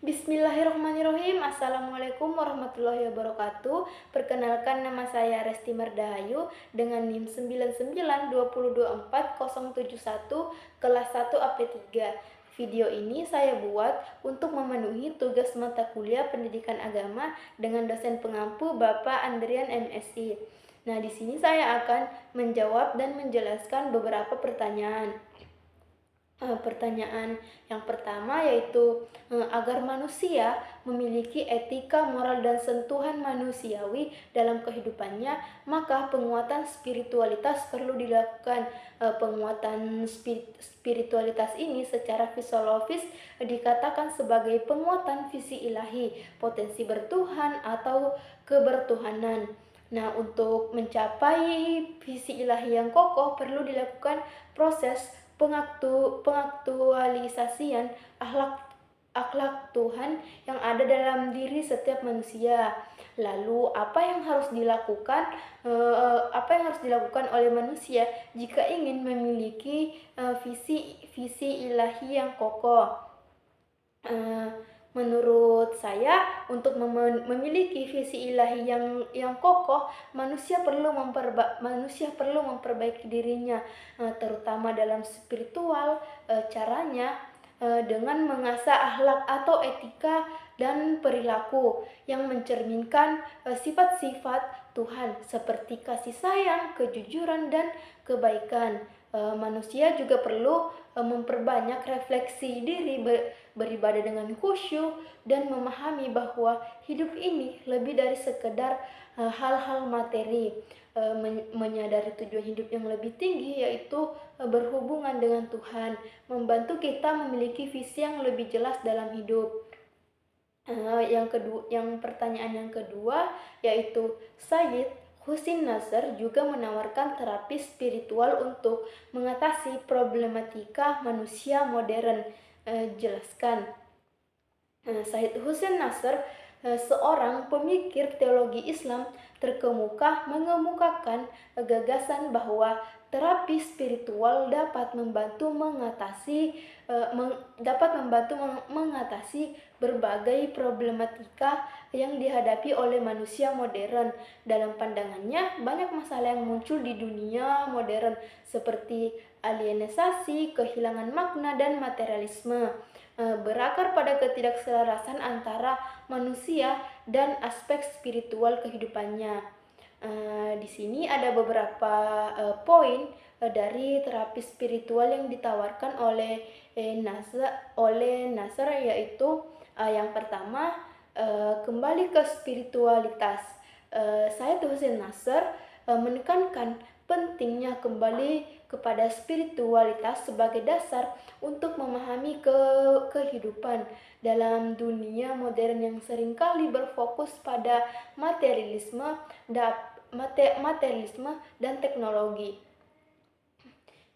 Bismillahirrahmanirrahim. Assalamualaikum warahmatullahi wabarakatuh. Perkenalkan, nama saya Resti Mardahayu dengan NIM 992024071 kelas 1 AP3. Video ini saya buat untuk memenuhi tugas mata kuliah Pendidikan Agama dengan dosen pengampu Bapak Andrian MSI. Nah, di sini saya akan menjawab dan menjelaskan beberapa pertanyaan. Pertanyaan yang pertama yaitu, agar manusia memiliki etika, moral, dan sentuhan manusiawi dalam kehidupannya, maka penguatan spiritualitas perlu dilakukan. Penguatan spiritualitas ini secara fisiologis dikatakan sebagai penguatan visi ilahi, potensi bertuhan atau kebertuhanan. Nah, untuk mencapai visi ilahi yang kokoh perlu dilakukan proses pengaktualisasian akhlak Tuhan yang ada dalam diri setiap manusia. Lalu apa yang harus dilakukan oleh manusia jika ingin memiliki visi ilahi yang kokoh? Menurut saya, untuk memiliki visi ilahi yang kokoh, manusia perlu memperbaiki dirinya, terutama dalam spiritual. Caranya dengan mengasah akhlak atau etika dan perilaku yang mencerminkan sifat-sifat Tuhan seperti kasih sayang, kejujuran, dan kebaikan. Manusia juga perlu memperbanyak refleksi diri, beribadah dengan khusyuk, dan memahami bahwa hidup ini lebih dari sekedar hal-hal materi. Menyadari tujuan hidup yang lebih tinggi, yaitu berhubungan dengan Tuhan, membantu kita memiliki visi yang lebih jelas dalam hidup. Pertanyaan yang kedua yaitu, Sayyid Husin Nasr juga menawarkan terapi spiritual untuk mengatasi problematika manusia modern. Jelaskan. Sayyid Husin Nasr, seorang pemikir teologi Islam terkemuka, mengemukakan gagasan bahwa terapi spiritual dapat membantu mengatasi berbagai problematika yang dihadapi oleh manusia modern. Dalam pandangannya, banyak masalah yang muncul di dunia modern seperti alienisasi, kehilangan makna, dan materialisme, berakar pada ketidakselarasan antara manusia dan aspek spiritual kehidupannya. Di sini ada beberapa poin dari terapi spiritual yang ditawarkan oleh Nasr, yaitu yang pertama, kembali ke spiritualitas. Saya Husin Nasr menekankan pentingnya kembali kepada spiritualitas sebagai dasar untuk memahami kehidupan dalam dunia modern yang seringkali berfokus pada materialisme dan teknologi.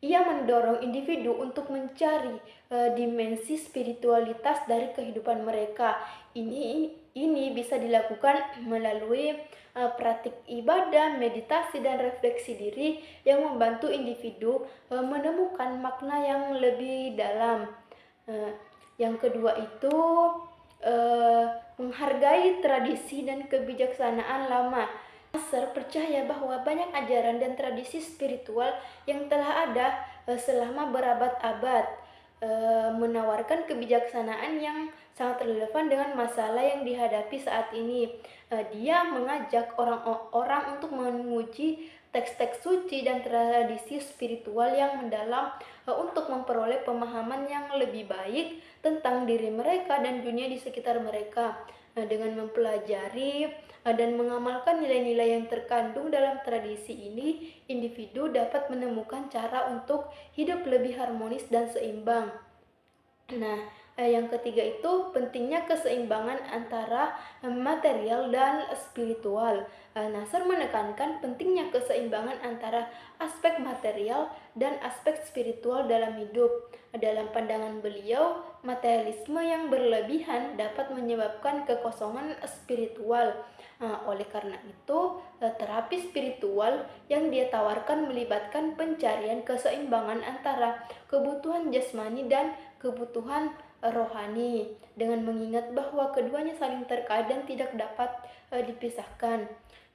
Ia mendorong individu untuk mencari dimensi spiritualitas dari kehidupan mereka. Ini bisa dilakukan melalui praktik ibadah, meditasi, dan refleksi diri yang membantu individu menemukan makna yang lebih dalam. Yang kedua itu menghargai tradisi dan kebijaksanaan lama. Nasr percaya bahwa banyak ajaran dan tradisi spiritual yang telah ada selama berabad-abad, menawarkan kebijaksanaan yang sangat relevan dengan masalah yang dihadapi saat ini. Dia mengajak orang-orang untuk menguji teks-teks suci dan tradisi spiritual yang mendalam untuk memperoleh pemahaman yang lebih baik tentang diri mereka dan dunia di sekitar mereka. Dengan mempelajari dan mengamalkan nilai-nilai yang terkandung dalam tradisi ini, individu dapat menemukan cara untuk hidup lebih harmonis dan seimbang. Nah, yang ketiga itu pentingnya keseimbangan antara material dan spiritual. Nasr menekankan pentingnya keseimbangan antara aspek material dan aspek spiritual dalam hidup. Dalam pandangan beliau, materialisme yang berlebihan dapat menyebabkan kekosongan spiritual. Oleh karena itu, terapi spiritual yang dia tawarkan melibatkan pencarian keseimbangan antara kebutuhan jasmani dan kebutuhan rohani, dengan mengingat bahwa keduanya saling terkait dan tidak dapat dipisahkan.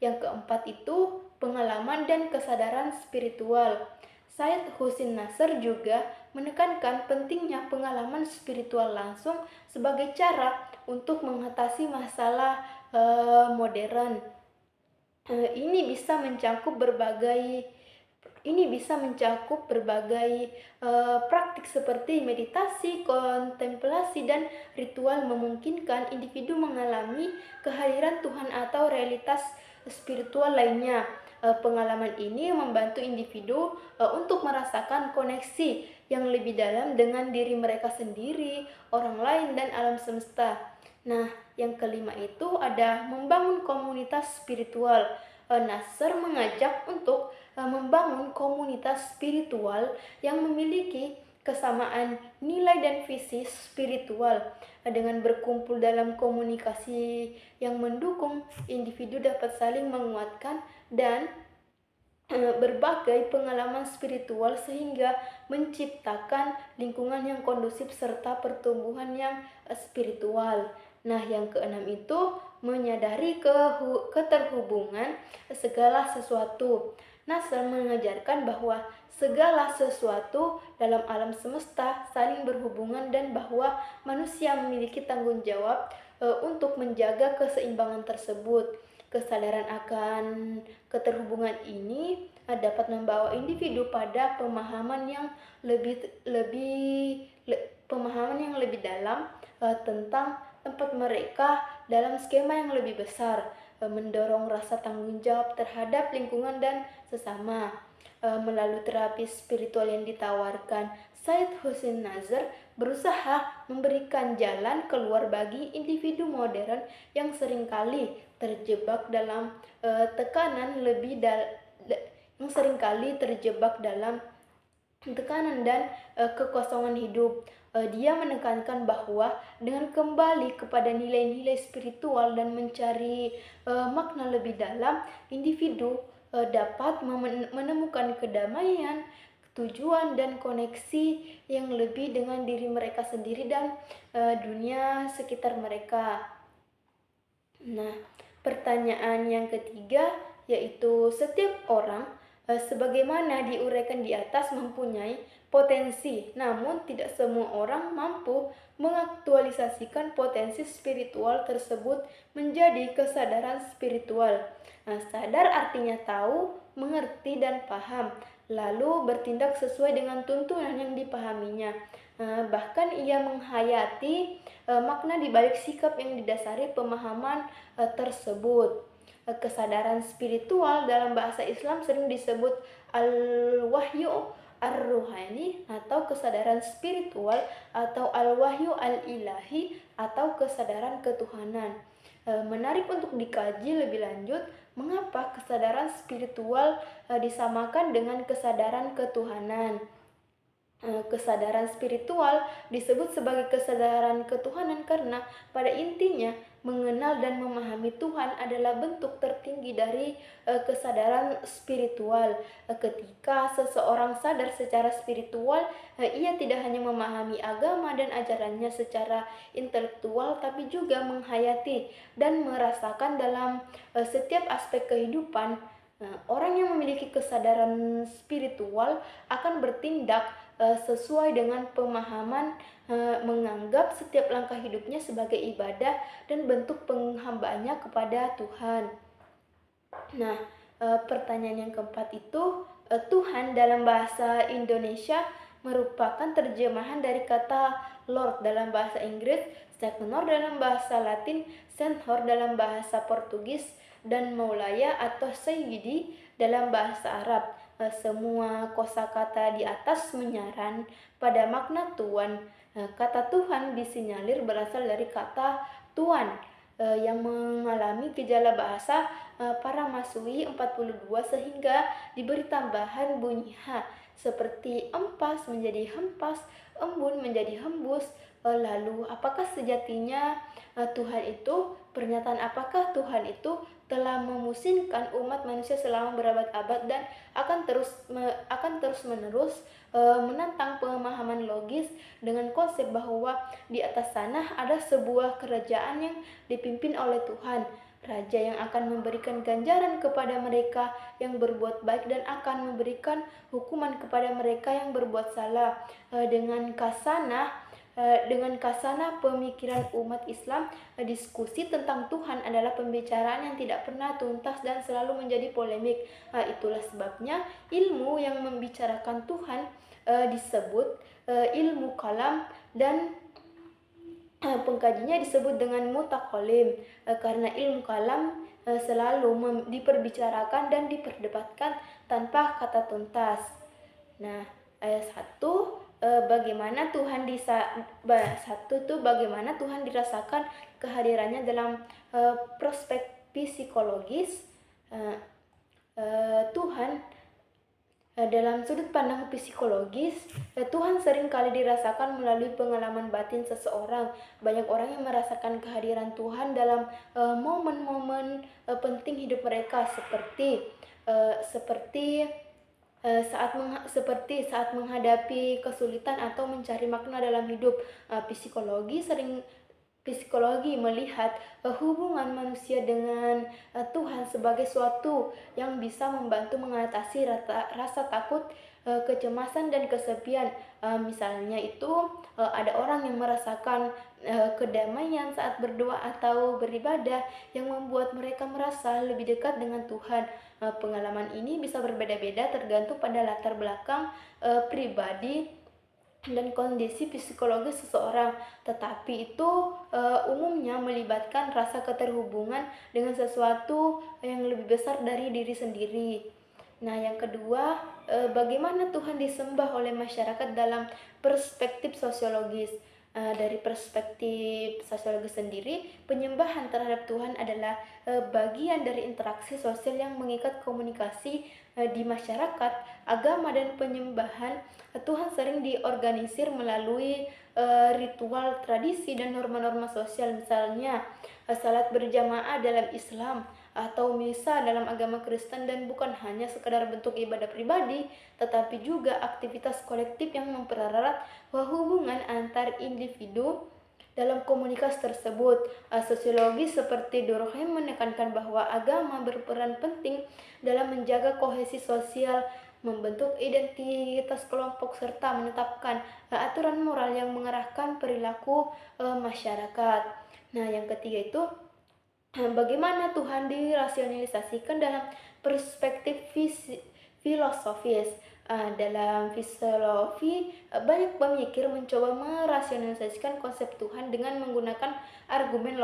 Yang keempat itu pengalaman dan kesadaran spiritual. Said Husin Nasr juga menekankan pentingnya pengalaman spiritual langsung sebagai cara untuk mengatasi masalah modern. Ini bisa mencakup berbagai praktik seperti meditasi, kontemplasi, dan ritual memungkinkan individu mengalami kehadiran Tuhan atau realitas spiritual lainnya. Pengalaman ini membantu individu untuk merasakan koneksi yang lebih dalam dengan diri mereka sendiri, orang lain, dan alam semesta. Nah, yang kelima itu ada membangun komunitas spiritual. Nasr mengajak untuk membangun komunitas spiritual yang memiliki kesamaan nilai dan visi spiritual. Dengan berkumpul dalam komunikasi yang mendukung, individu dapat saling menguatkan dan berbagai pengalaman spiritual sehingga menciptakan lingkungan yang kondusif serta pertumbuhan yang spiritual. Nah, yang keenam itu menyadari keterhubungan segala sesuatu. Nasr mengajarkan bahwa segala sesuatu dalam alam semesta saling berhubungan dan bahwa manusia memiliki tanggung jawab untuk menjaga keseimbangan tersebut. Kesadaran akan keterhubungan ini dapat membawa individu pada pemahaman yang lebih dalam tentang tempat mereka dalam skema yang lebih besar, mendorong rasa tanggung jawab terhadap lingkungan dan sesama. Melalui terapi spiritual yang ditawarkan, Said Husin Nasr berusaha memberikan jalan keluar bagi individu modern yang seringkali terjebak dalam tekanan dan kekosongan hidup. Dia menekankan bahwa dengan kembali kepada nilai-nilai spiritual dan mencari makna lebih dalam, individu dapat menemukan kedamaian, tujuan, dan koneksi yang lebih dengan diri mereka sendiri dan dunia sekitar mereka. Nah, pertanyaan yang ketiga yaitu setiap orang sebagaimana diuraikan di atas mempunyai potensi, namun tidak semua orang mampu mengaktualisasikan potensi spiritual tersebut menjadi kesadaran spiritual. Nah, sadar artinya tahu, mengerti, dan paham, lalu bertindak sesuai dengan tuntunan yang dipahaminya. Bahkan ia menghayati makna di balik sikap yang didasari pemahaman tersebut. Kesadaran spiritual dalam bahasa Islam sering disebut al-wahyu ar-ruhani atau kesadaran spiritual atau al-wahyu al-ilahi atau kesadaran ketuhanan. Menarik untuk dikaji lebih lanjut mengapa kesadaran spiritual disamakan dengan kesadaran ketuhanan. Kesadaran spiritual disebut sebagai kesadaran ketuhanan karena pada intinya mengenal dan memahami Tuhan adalah bentuk tertinggi dari kesadaran spiritual. Ketika seseorang sadar secara spiritual, ia tidak hanya memahami agama dan ajarannya secara intelektual, tapi juga menghayati dan merasakan dalam setiap aspek kehidupan. Orang yang memiliki kesadaran spiritual akan bertindak sesuai dengan pemahaman, menganggap setiap langkah hidupnya sebagai ibadah dan bentuk penghambaannya kepada Tuhan. Nah, pertanyaan yang keempat itu, Tuhan dalam bahasa Indonesia merupakan terjemahan dari kata Lord dalam bahasa Inggris, Señor dalam bahasa Latin, Senhor dalam bahasa Portugis, dan Maulaya atau Sayyidi dalam bahasa Arab. Semua kosakata di atas menyaran pada makna Tuhan. Kata Tuhan disinyalir berasal dari kata Tuan yang mengalami gejala bahasa Paramasui 42 sehingga diberi tambahan bunyi H seperti empas menjadi hempas, embun menjadi hembus. Lalu apakah sejatinya Tuhan itu? Pernyataan apakah Tuhan itu telah memusingkan umat manusia selama berabad-abad dan akan terus-menerus menantang pemahaman logis dengan konsep bahwa di atas sana ada sebuah kerajaan yang dipimpin oleh Tuhan, Raja yang akan memberikan ganjaran kepada mereka yang berbuat baik dan akan memberikan hukuman kepada mereka yang berbuat salah. Dengan kasana pemikiran umat Islam, diskusi tentang Tuhan adalah pembicaraan yang tidak pernah tuntas dan selalu menjadi polemik. Itulah sebabnya ilmu yang membicarakan Tuhan disebut ilmu kalam dan pengkajinya disebut dengan mutakolim, karena ilmu kalam selalu diperbicarakan dan diperdebatkan tanpa kata tuntas. Nah, ayat 1 bagaimana Tuhan bagaimana Tuhan dirasakan kehadirannya dalam prospek psikologis. Dalam sudut pandang psikologis, Tuhan sering kali dirasakan melalui pengalaman batin seseorang. Banyak orang yang merasakan kehadiran Tuhan dalam momen-momen penting hidup mereka, seperti saat menghadapi kesulitan atau mencari makna dalam hidup. Psikologi melihat hubungan manusia dengan Tuhan sebagai suatu yang bisa membantu mengatasi rasa takut, kecemasan dan kesepian. Misalnya itu ada orang yang merasakan kedamaian saat berdoa atau beribadah yang membuat mereka merasa lebih dekat dengan Tuhan. Pengalaman ini bisa berbeda-beda tergantung pada latar belakang pribadi dan kondisi psikologis seseorang, tetapi itu umumnya melibatkan rasa keterhubungan dengan sesuatu yang lebih besar dari diri sendiri. Nah, yang kedua, bagaimana Tuhan disembah oleh masyarakat dalam perspektif sosiologis. Dari perspektif sosiologis sendiri, penyembahan terhadap Tuhan adalah bagian dari interaksi sosial yang mengikat komunikasi di masyarakat. Agama dan penyembahan Tuhan sering diorganisir melalui ritual, tradisi, dan norma-norma sosial. Misalnya salat berjamaah dalam Islam atau misa dalam agama Kristen, dan bukan hanya sekadar bentuk ibadah pribadi, tetapi juga aktivitas kolektif yang mempererat hubungan antar individu dalam komunitas tersebut. Sosiologi seperti Durkheim menekankan bahwa agama berperan penting dalam menjaga kohesi sosial, membentuk identitas kelompok, serta menetapkan aturan moral yang mengarahkan perilaku masyarakat. Nah, yang ketiga itu bagaimana Tuhan dirasionalisasikan dalam perspektif filosofis. Dalam filosofi, banyak pemikir mencoba merasionalisasikan konsep Tuhan dengan menggunakan argumen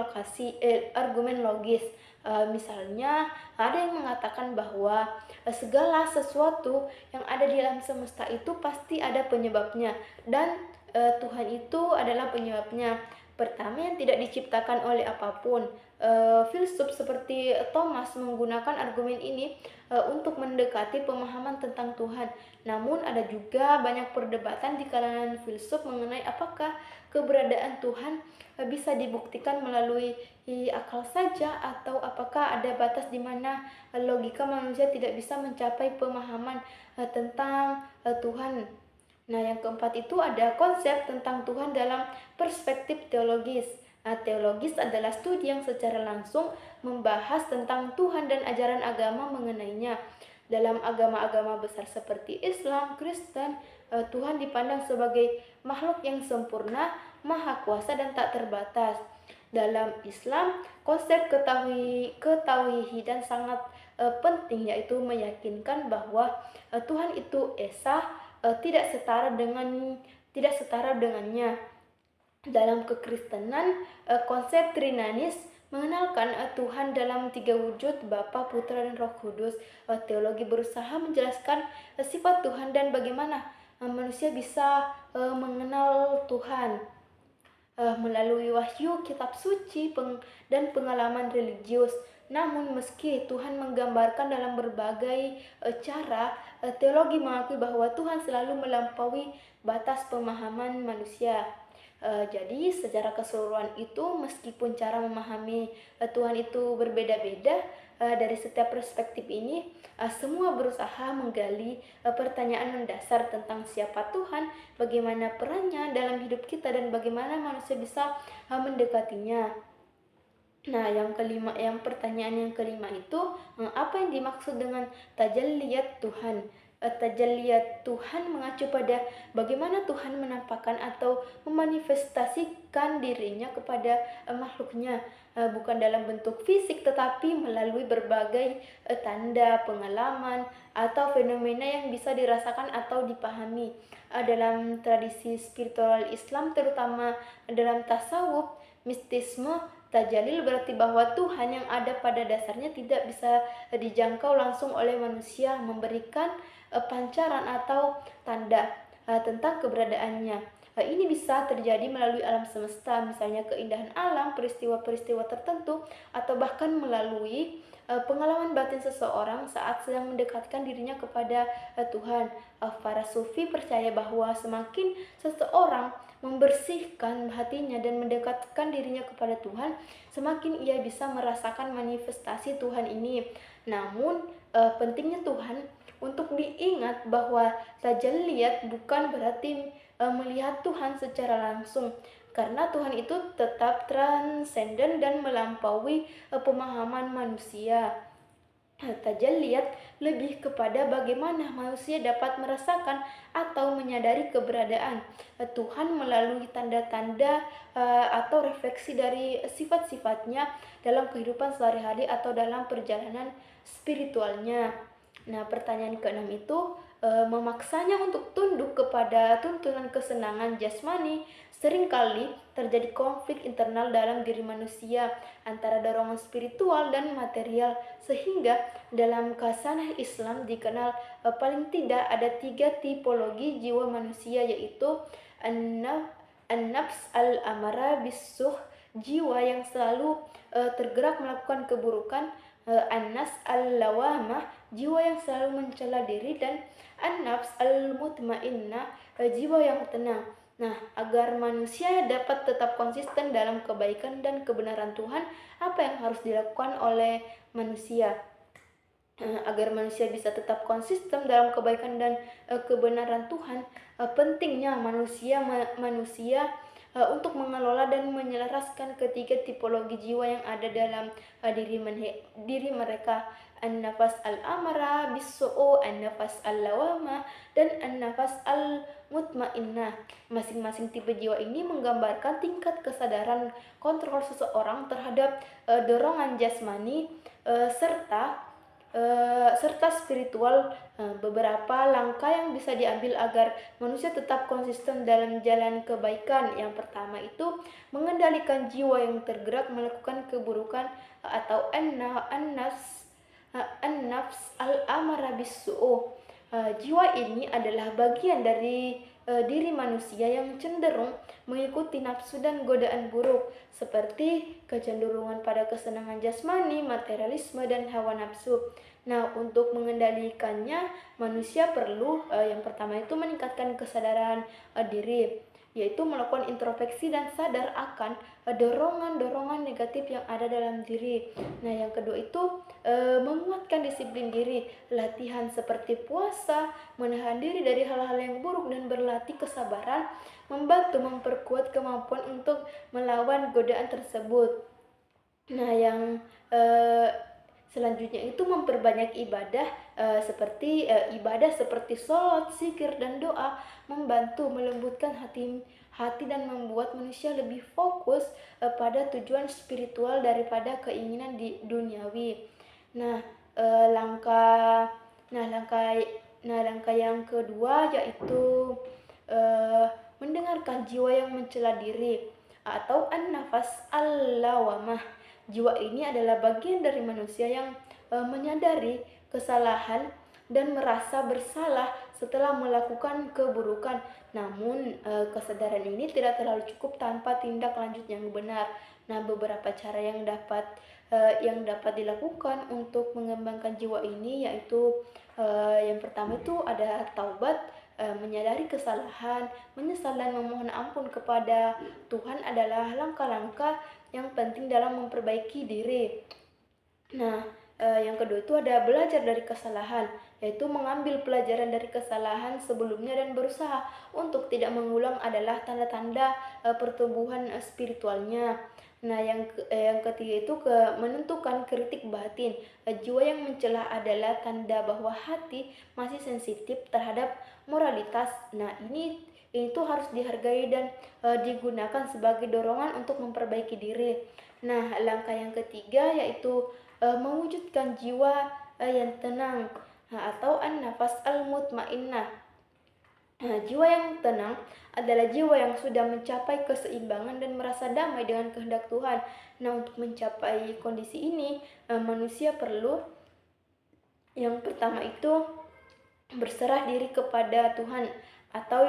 logis. Misalnya, ada yang mengatakan bahwa segala sesuatu yang ada di alam semesta itu pasti ada penyebabnya, dan Tuhan itu adalah penyebabnya. Pertama, yang tidak diciptakan oleh apapun. Filsuf seperti Thomas menggunakan argumen ini untuk mendekati pemahaman tentang Tuhan. Namun ada juga banyak perdebatan di kalangan filsuf mengenai apakah keberadaan Tuhan bisa dibuktikan melalui akal saja, atau apakah ada batas di mana logika manusia tidak bisa mencapai pemahaman tentang Tuhan. Nah, yang keempat itu ada konsep tentang Tuhan dalam perspektif teologis. Teologis adalah studi yang secara langsung membahas tentang Tuhan dan ajaran agama mengenainya. Dalam agama-agama besar seperti Islam, Kristen, Tuhan dipandang sebagai makhluk yang sempurna, maha kuasa, dan tak terbatas. Dalam Islam, konsep ketauhidan sangat penting, yaitu meyakinkan bahwa Tuhan itu esa, tidak setara dengannya. Dalam kekristenan, konsep Trinanis mengenalkan Tuhan dalam 3 wujud, Bapa, Putra, dan Roh Kudus. Teologi berusaha menjelaskan sifat Tuhan dan bagaimana manusia bisa mengenal Tuhan melalui wahyu, kitab suci, dan pengalaman religius. Namun meski Tuhan menggambarkan dalam berbagai cara, teologi mengakui bahwa Tuhan selalu melampaui batas pemahaman manusia. Jadi secara keseluruhan itu meskipun cara memahami Tuhan itu berbeda-beda, dari setiap perspektif ini semua berusaha menggali pertanyaan mendasar tentang siapa Tuhan, bagaimana perannya dalam hidup kita dan bagaimana manusia bisa mendekatinya. Nah, pertanyaan yang kelima itu, apa yang dimaksud dengan tajalliyat Tuhan? Tajalliyat Tuhan mengacu pada bagaimana Tuhan menampakkan atau memanifestasikan dirinya kepada makhluknya, bukan dalam bentuk fisik tetapi melalui berbagai tanda, pengalaman, atau fenomena yang bisa dirasakan atau dipahami. Dalam tradisi spiritual Islam, terutama dalam tasawuf, mistisme, tajalil berarti bahwa Tuhan yang ada pada dasarnya tidak bisa dijangkau langsung oleh manusia, memberikan pancaran atau tanda tentang keberadaannya. Ini bisa terjadi melalui alam semesta, misalnya keindahan alam, peristiwa-peristiwa tertentu, atau bahkan melalui pengalaman batin seseorang saat sedang mendekatkan dirinya kepada Tuhan. Para sufi percaya bahwa semakin seseorang membersihkan hatinya dan mendekatkan dirinya kepada Tuhan, semakin ia bisa merasakan manifestasi Tuhan ini. Namun pentingnya Tuhan untuk diingat bahwa tajalliyat bukan berarti melihat Tuhan secara langsung, karena Tuhan itu tetap transenden dan melampaui pemahaman manusia. Tajalliyat lebih kepada bagaimana manusia dapat merasakan atau menyadari keberadaan Tuhan melalui tanda-tanda atau refleksi dari sifat-sifatnya dalam kehidupan sehari-hari atau dalam perjalanan spiritualnya. Nah, pertanyaan keenam itu memaksanya untuk tunduk kepada tuntunan kesenangan jasmani. Seringkali terjadi konflik internal dalam diri manusia antara dorongan spiritual dan material, sehingga dalam khasanah Islam dikenal paling tidak ada 3 tipologi jiwa manusia, yaitu an-nafs al-amara bisuh, jiwa yang selalu tergerak melakukan keburukan, an-nafs al-lawamah, jiwa yang selalu mencela diri, dan an-nafs al-mutmainnah, jiwa yang tenang. Nah, agar manusia dapat tetap konsisten dalam kebaikan dan kebenaran Tuhan, apa yang harus dilakukan oleh manusia? Agar manusia bisa tetap konsisten dalam kebaikan dan kebenaran Tuhan, pentingnya manusia untuk mengelola dan menyelaraskan ketiga tipologi jiwa yang ada dalam diri mereka, an-nafas al-amara bis-su'u, an-nafas al-lawama, dan an-nafas al-mutmainnah. Masing-masing tipe jiwa ini menggambarkan tingkat kesadaran kontrol seseorang terhadap dorongan jasmani serta spiritual. Beberapa langkah yang bisa diambil agar manusia tetap konsisten dalam jalan kebaikan. Yang pertama itu mengendalikan jiwa yang tergerak melakukan keburukan atau an-nafs al-amara bis-su'u. Jiwa ini adalah bagian dari diri manusia yang cenderung mengikuti nafsu dan godaan buruk, seperti kecenderungan pada kesenangan jasmani, materialisme, dan hawa nafsu. Nah, untuk mengendalikannya, manusia perlu yang pertama itu meningkatkan kesadaran diri, yaitu melakukan introspeksi dan sadar akan dorongan-dorongan negatif yang ada dalam diri. Nah, yang kedua itu menguatkan disiplin diri, latihan seperti puasa, menahan diri dari hal-hal yang buruk, dan berlatih kesabaran membantu memperkuat kemampuan untuk melawan godaan tersebut. Nah, yang selanjutnya itu memperbanyak ibadah seperti sholat, zikir, dan doa, membantu melembutkan hati dan membuat manusia lebih fokus pada tujuan spiritual daripada keinginan duniawi. Nah, langkah yang kedua yaitu mendengarkan jiwa yang mencela diri atau an-nafas al-lawamah. Jiwa ini adalah bagian dari manusia yang menyadari kesalahan dan merasa bersalah setelah melakukan keburukan. Namun kesadaran ini tidak terlalu cukup tanpa tindak lanjut yang benar. Nah, beberapa cara yang dapat dilakukan untuk mengembangkan jiwa ini yaitu yang pertama itu ada taubat. Menyadari kesalahan, menyesal dan memohon ampun kepada Tuhan adalah langkah-langkah yang penting dalam memperbaiki diri. Nah, yang kedua itu ada belajar dari kesalahan, yaitu mengambil pelajaran dari kesalahan sebelumnya dan berusaha untuk tidak mengulang adalah tanda-tanda pertumbuhan spiritualnya. Nah, yang ketiga itu menentukan kritik batin. Jiwa yang mencela adalah tanda bahwa hati masih sensitif terhadap moralitas. Nah, ini itu harus dihargai dan digunakan sebagai dorongan untuk memperbaiki diri. Nah, langkah yang ketiga yaitu mewujudkan jiwa yang tenang, atau an-nafas al-mutmainnah. Jiwa yang tenang adalah jiwa yang sudah mencapai keseimbangan dan merasa damai dengan kehendak Tuhan. Nah, untuk mencapai kondisi ini, manusia perlu yang pertama itu berserah diri kepada Tuhan, atau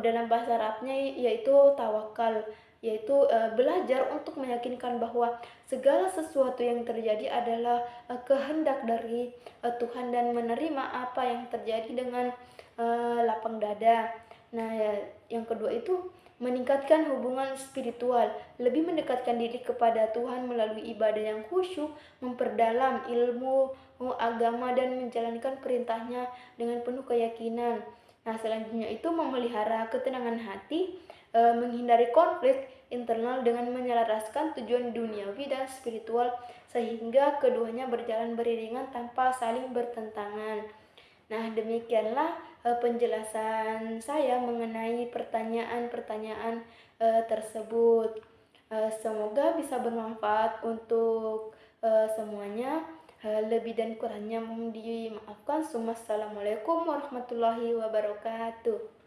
dalam bahasa Arabnya yaitu tawakal, yaitu belajar untuk meyakinkan bahwa segala sesuatu yang terjadi adalah kehendak dari Tuhan dan menerima apa yang terjadi dengan lapang dada. Nah, yang kedua itu meningkatkan hubungan spiritual, lebih mendekatkan diri kepada Tuhan melalui ibadah yang khusyuk, memperdalam ilmu agama dan menjalankan perintahnya dengan penuh keyakinan. Nah, selanjutnya itu memelihara ketenangan hati, menghindari konflik internal dengan menyelaraskan tujuan duniawi dan spiritual sehingga keduanya berjalan beriringan tanpa saling bertentangan. Nah, demikianlah penjelasan saya mengenai pertanyaan-pertanyaan tersebut. Semoga bisa bermanfaat untuk semuanya. Lebih dan kurangnya mohon dimaafkan. Assalamualaikum warahmatullahi wabarakatuh.